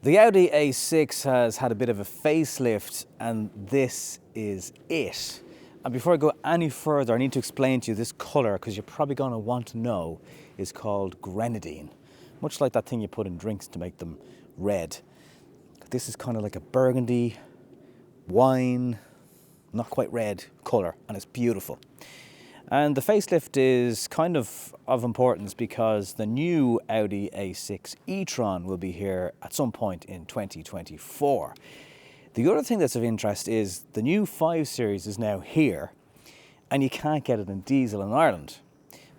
The Audi A6 has had a bit of a facelift, and this is it. And before I go any further, I need to explain to you this colour, because you're probably going to want to know, is called grenadine. Much like that thing you put in drinks to make them red. This is kind of like a burgundy, wine, not quite red colour, and it's beautiful. And the facelift is kind of importance because the new Audi A6 e-tron will be here at some point in 2024. The other thing that's of interest is the new 5 Series is now here, and you can't get it in diesel in Ireland,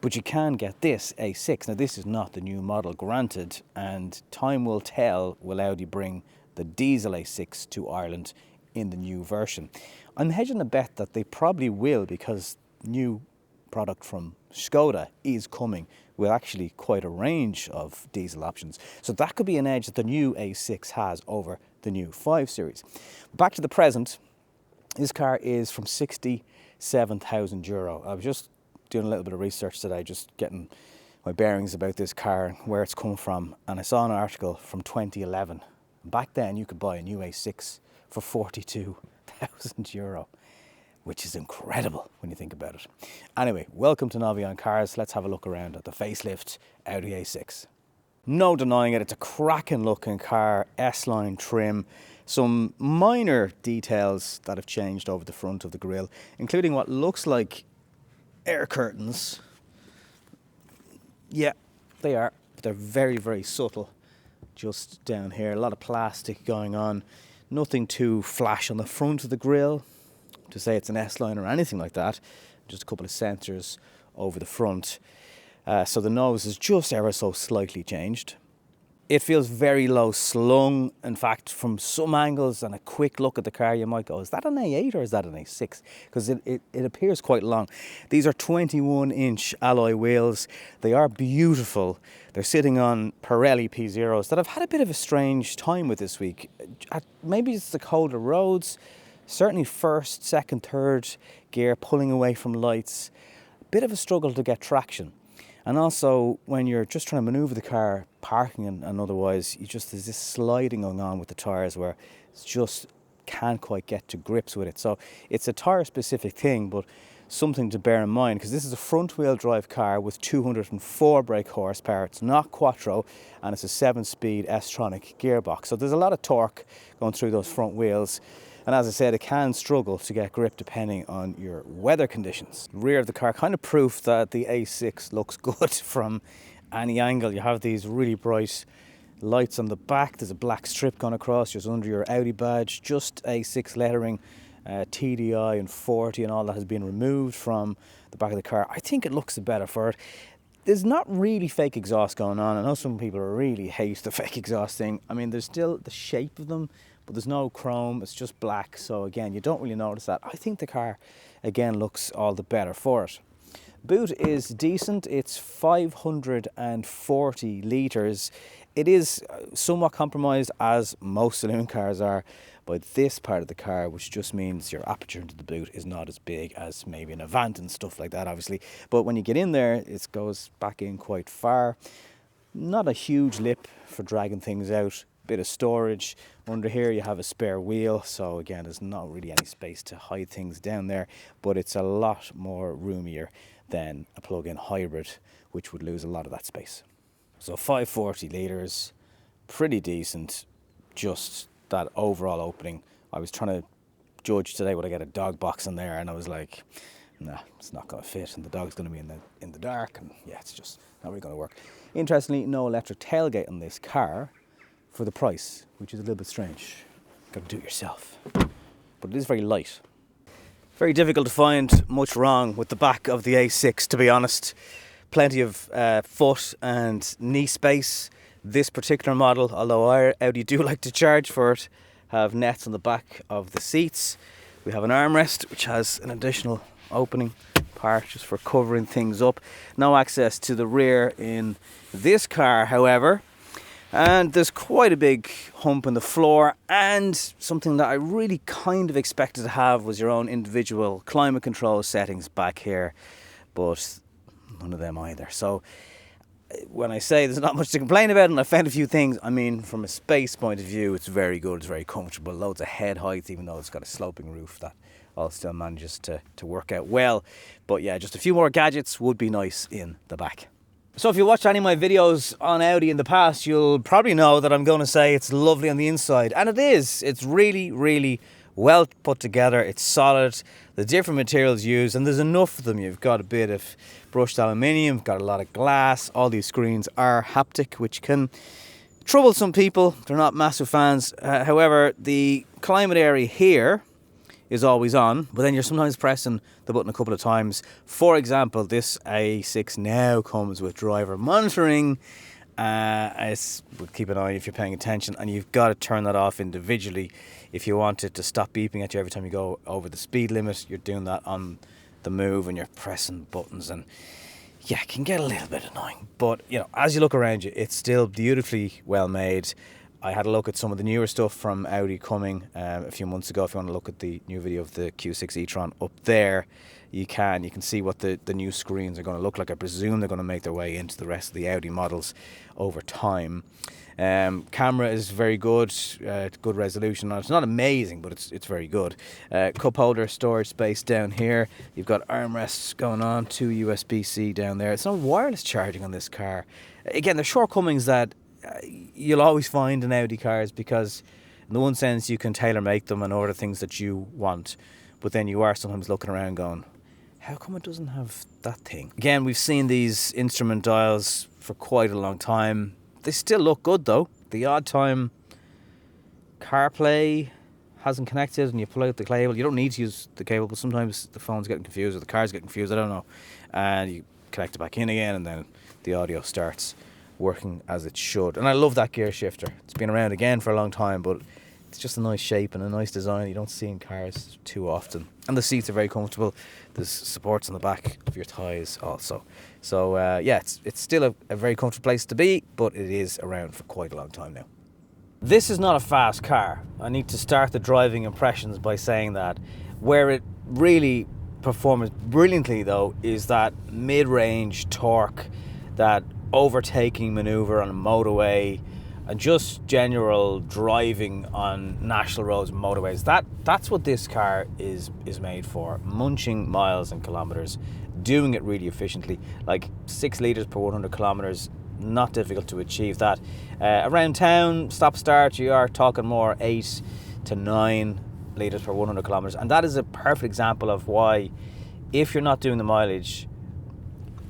but you can get this A6. Now this is not the new model, granted, and time will tell will Audi bring the diesel A6 to Ireland in the new version. I'm hedging a bet that they probably will, because new product from Skoda is coming with actually quite a range of diesel options. So that could be an edge that the new A6 has over the new 5 Series. Back to the present, this car is from €67,000. I was just doing a little bit of research today, just getting my bearings about this car and where it's come from, and I saw an article from 2011. Back then you could buy a new A6 for €42,000. Which is incredible when you think about it. Anyway, welcome to Novi on Cars. Let's have a look around at the facelift Audi A6. No denying it, it's a cracking looking car, S-line trim. Some minor details that have changed over the front of the grille, including what looks like air curtains. Yeah, they are, but they're very, very subtle. Just down here, a lot of plastic going on. Nothing too flash on the front of the grille to say it's an S-line or anything like that. Just a couple of sensors over the front. So the nose is just ever so slightly changed. It feels very low slung. In fact, from some angles and a quick look at the car, you might go, is that an A8 or is that an A6? Because it appears quite long. These are 21-inch alloy wheels. They are beautiful. They're sitting on Pirelli P0s that I've had a bit of a strange time with this week. Maybe it's the colder roads. Certainly first, second, third gear, pulling away from lights. A bit of a struggle to get traction. And also, when you're just trying to manoeuvre the car, parking and otherwise, there's this sliding going on with the tyres where it's just can't quite get to grips with it. So it's a tyre-specific thing, but something to bear in mind, because this is a front-wheel drive car with 204 brake horsepower. It's not quattro, and it's a 7-speed S-tronic gearbox. So there's a lot of torque going through those front wheels. And as I said, it can struggle to get grip depending on your weather conditions. The rear of the car, kind of proof that the A6 looks good from any angle. You have these really bright lights on the back. There's a black strip going across just under your Audi badge. Just A6 lettering, TDI and 40 and all that has been removed from the back of the car. I think it looks the better for it. There's not really fake exhaust going on. I know some people really hate the fake exhaust thing. I mean, there's still the shape of them, but there's no chrome, it's just black. So again, you don't really notice that. I think the car, again, looks all the better for it. Boot is decent. It's 540 litres. It is somewhat compromised, as most saloon cars are, by this part of the car, which just means your aperture into the boot is not as big as maybe an Avant and stuff like that, obviously. But when you get in there, it goes back in quite far. Not a huge lip for dragging things out. Bit of storage. Under here you have a spare wheel, so again there's not really any space to hide things down there, but it's a lot more roomier than a plug-in hybrid, which would lose a lot of that space. So 540 litres, pretty decent. Just that overall opening, I was trying to judge today would I get a dog box in there, and I was like, nah, it's not going to fit, and the dog's going to be in the dark, and yeah, it's just not really going to work. Interestingly, no electric tailgate on this car for the price, which is a little bit strange. Got to do it yourself. But it is very light. Very difficult to find much wrong with the back of the A6, to be honest. Plenty of foot and knee space. This particular model, although Audi do like to charge for it, have nets on the back of the seats. We have an armrest, which has an additional opening part just for covering things up. No access to the rear in this car, however. And there's quite a big hump in the floor, and something that I really kind of expected to have was your own individual climate control settings back here, but none of them either. So when I say there's not much to complain about, and I found a few things, I mean, from a space point of view, it's very good, it's very comfortable, loads of head height, even though it's got a sloping roof, that all still manages to work out well. But yeah, just a few more gadgets would be nice in the back. So if you watched any of my videos on Audi in the past, you'll probably know that I'm going to say it's lovely on the inside. And it is. It's really, really well put together. It's solid. The different materials used, and there's enough of them. You've got a bit of brushed aluminium, got a lot of glass. All these screens are haptic, which can trouble some people. They're not massive fans. However, the climate area here is always on, but then you're sometimes pressing the button a couple of times. For example, this A6 now comes with driver monitoring. Keep an eye if you're paying attention, and you've got to turn that off individually if you want it to stop beeping at you every time you go over the speed limit. You're doing that on the move and you're pressing buttons, and yeah, it can get a little bit annoying. But you know, as you look around you, it's still beautifully well made. I had a look at some of the newer stuff from Audi coming a few months ago. If you want to look at the new video of the Q6 e-tron up there, you can see what the new screens are going to look like. I presume they're going to make their way into the rest of the Audi models over time. Camera is very good, good resolution. It's not amazing, but it's very good. Cup holder storage space down here. You've got armrests going on, 2 USB-C down there. It's no wireless charging on this car. Again, the shortcomings that you'll always find in Audi cars, because in the one sense you can tailor make them and order things that you want, but then you are sometimes looking around going, how come it doesn't have that thing? Again, we've seen these instrument dials for quite a long time. They still look good though. The odd time CarPlay hasn't connected and you pull out the cable. You don't need to use the cable, but sometimes the phone's getting confused or the car's getting confused, I don't know. And you connect it back in again and then the audio starts working as it should. And I love that gear shifter. It's been around again for a long time, but it's just a nice shape and a nice design you don't see in cars too often. And the seats are very comfortable. There's supports on the back of your thighs also. So yeah, it's still a very comfortable place to be, but it is around for quite a long time now. This is not a fast car. I need to start the driving impressions by saying that. Where it really performs brilliantly though is that mid-range torque, that overtaking maneuver on a motorway, and just general driving on national roads and motorways. That's what this car is made for. Munching miles and kilometers, doing it really efficiently. Like 6 litres per 100 kilometers, not difficult to achieve that. Around town, stop start, you are talking more 8 to 9 litres per 100 kilometers. And that is a perfect example of why, if you're not doing the mileage,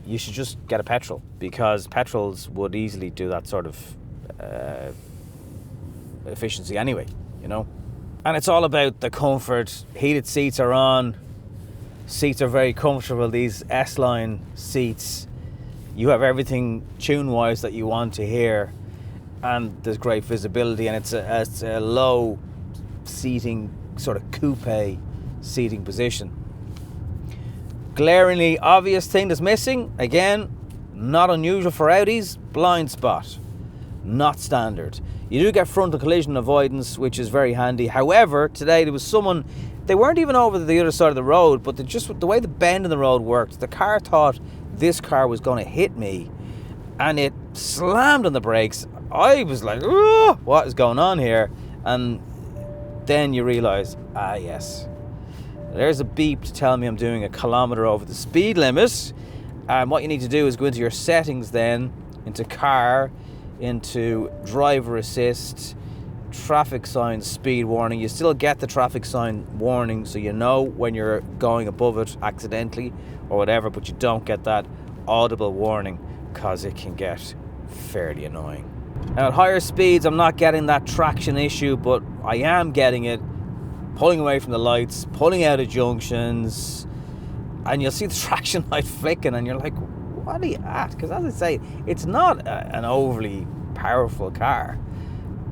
you should just get a petrol, because petrols would easily do that sort of efficiency anyway, you know. And it's all about the comfort. Heated seats are on. Seats are very comfortable. These S-Line seats, you have everything tune-wise that you want to hear, and there's great visibility, and it's a low seating, sort of coupe seating position. Glaringly obvious thing that's missing, again, not unusual for Audis, blind spot. Not standard. You do get frontal collision avoidance, which is very handy. However, today there was someone, they weren't even over the other side of the road, but the way the bend in the road worked, the car thought this car was going to hit me, and it slammed on the brakes. I was like, oh, what is going on here? And then you realise, yes, there's a beep to tell me I'm doing a kilometre over the speed limit. And what you need to do is go into your settings then, into car, into driver assist, traffic sign, speed warning. You still get the traffic sign warning, so you know when you're going above it accidentally or whatever, but you don't get that audible warning, because it can get fairly annoying. Now at higher speeds I'm not getting that traction issue, but I am getting it pulling away from the lights, pulling out of junctions, and you'll see the traction light flicking and you're like, what are you at? Because as I say, it's not an overly powerful car,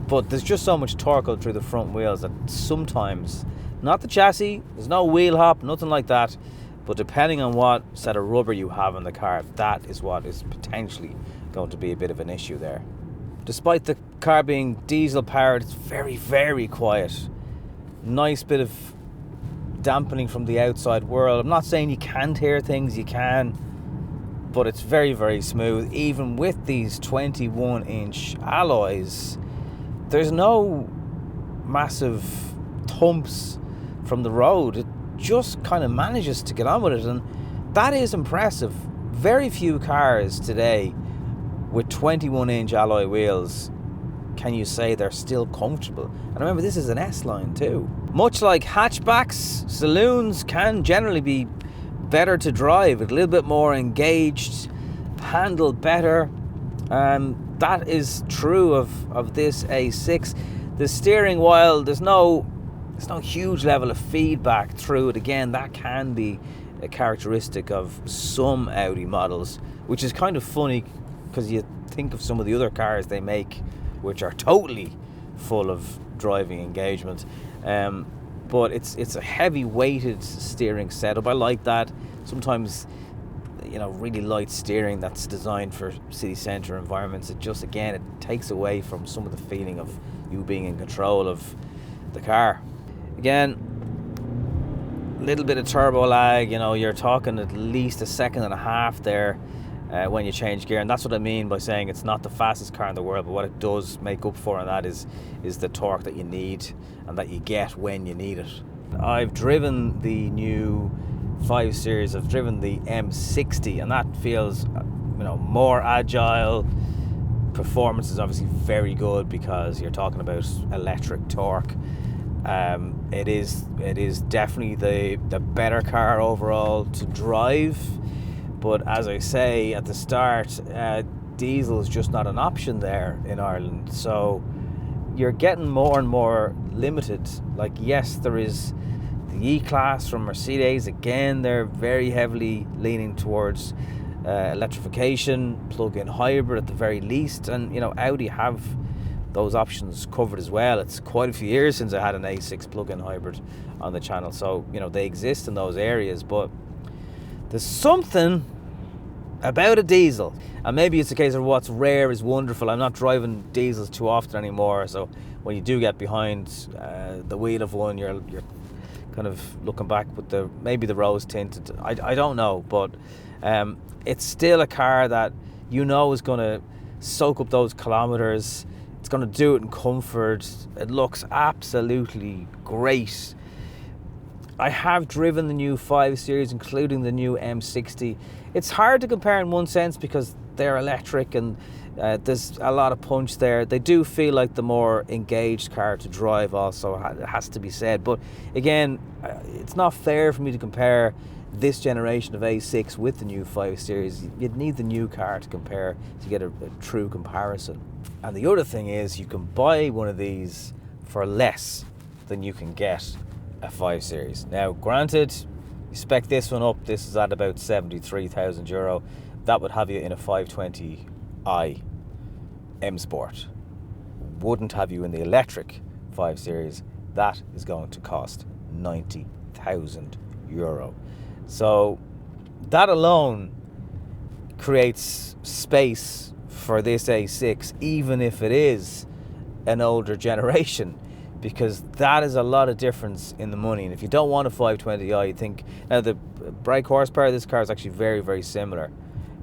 but there's just so much torque out through the front wheels that sometimes, not the chassis, there's no wheel hop, nothing like that, but depending on what set of rubber you have in the car, that is what is potentially going to be a bit of an issue there. Despite the car being diesel powered, it's very, very quiet. Nice bit of dampening from the outside world. I'm not saying you can't hear things, you can, but it's very, very smooth. Even with these 21-inch alloys, there's no massive thumps from the road. It just kind of manages to get on with it, and that is impressive. Very few cars today with 21-inch alloy wheels can you say they're still comfortable. And remember, this is an S-line too. Much like hatchbacks, saloons can generally be better to drive, a little bit more engaged, handle better. That is true of this A6. The steering, while there's no huge level of feedback through it, again, that can be a characteristic of some Audi models, which is kind of funny because you think of some of the other cars they make which are totally full of driving engagement. But it's a heavy weighted steering setup. I like that. Sometimes, really light steering that's designed for city centre environments, it just, again, it takes away from some of the feeling of you being in control of the car. Again, a little bit of turbo lag, you're talking at least a second and a half there when you change gear, and that's what I mean by saying it's not the fastest car in the world, but what it does make up for, and that is the torque that you need and that you get when you need it. I've driven the new 5 Series, I've driven the M60, and that feels more agile. Performance is obviously very good because you're talking about electric torque. It is definitely the better car overall to drive, but as I say at the start, diesel is just not an option there in Ireland, so you're getting more and more limited. Like, yes, there is the E-Class from Mercedes. Again, they're very heavily leaning towards electrification, plug-in hybrid at the very least, and Audi have those options covered as well. It's quite a few years since I had an A6 plug-in hybrid on the channel, so they exist in those areas, but there's something about a diesel, and maybe it's a case of what's rare is wonderful. I'm not driving diesels too often anymore, so when you do get behind the wheel of one, you're kind of looking back with maybe the rose tinted. I don't know, but it's still a car that is going to soak up those kilometers. It's going to do it in comfort. It looks absolutely great. I have driven the new 5 Series, including the new M60. It's hard to compare in one sense because they're electric and there's a lot of punch there. They do feel like the more engaged car to drive also, it has to be said. But again, it's not fair for me to compare this generation of A6 with the new 5 Series. You'd need the new car to compare to get a true comparison. And the other thing is, you can buy one of these for less than you can get a 5 Series. Now, granted, you spec this one up, this is at about €73,000. That would have you in a 520i M Sport. Wouldn't have you in the electric 5 Series. That is going to cost €90,000. So that alone creates space for this A6, even if it is an older generation, because that is a lot of difference in the money. And if you don't want a 520i, you think, now the brake horsepower of this car is actually very, very similar,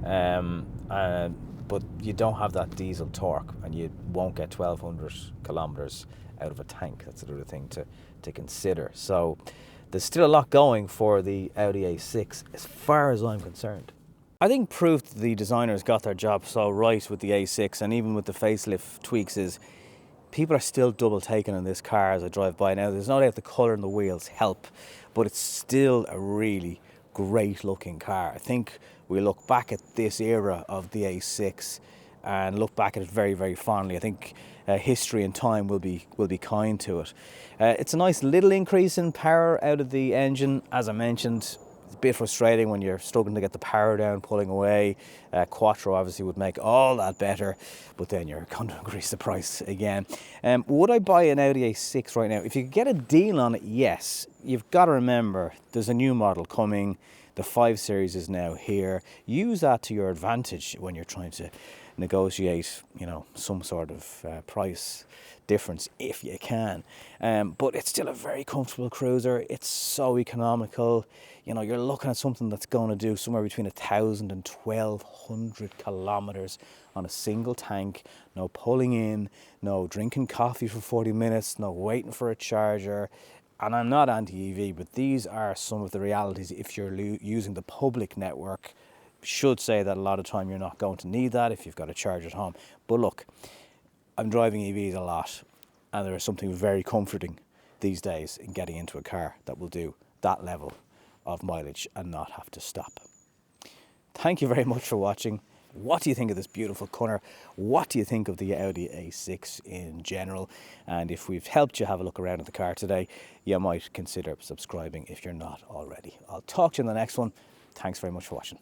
but you don't have that diesel torque, and you won't get 1,200 kilometers out of a tank. That's another thing to consider. So there's still a lot going for the Audi A6 as far as I'm concerned. I think proof that the designers got their job so right with the A6 and even with the facelift tweaks is people are still double taking on this car as I drive by. Now, there's no doubt the colour and the wheels help, but it's still a really great looking car. I think we look back at this era of the A6 and look back at it very, very fondly. I think history and time will be kind to it. It's a nice little increase in power out of the engine. As I mentioned, it's a bit frustrating when you're struggling to get the power down, pulling away. Quattro obviously would make all that better, but then you're going to increase the price again. Would I buy an Audi A6 right now? If you could get a deal on it, yes. You've got to remember, there's a new model coming. The 5 Series is now here. Use that to your advantage when you're trying to negotiate, some sort of price difference if you can. But it's still a very comfortable cruiser. It's so economical. You're looking at something that's going to do somewhere between 1,000 and 1,200 kilometers on a single tank. No pulling in, no drinking coffee for 40 minutes, no waiting for a charger. And I'm not anti-EV, but these are some of the realities if you're using the public network. Should say that a lot of time you're not going to need that if you've got a charge at home. But look, I'm driving EVs a lot, and there is something very comforting these days in getting into a car that will do that level of mileage and not have to stop. Thank you very much for watching. What do you think of this beautiful colour? What do you think of the Audi A6 in general? And if we've helped you have a look around at the car today, you might consider subscribing if you're not already. I'll talk to you in the next one. Thanks very much for watching.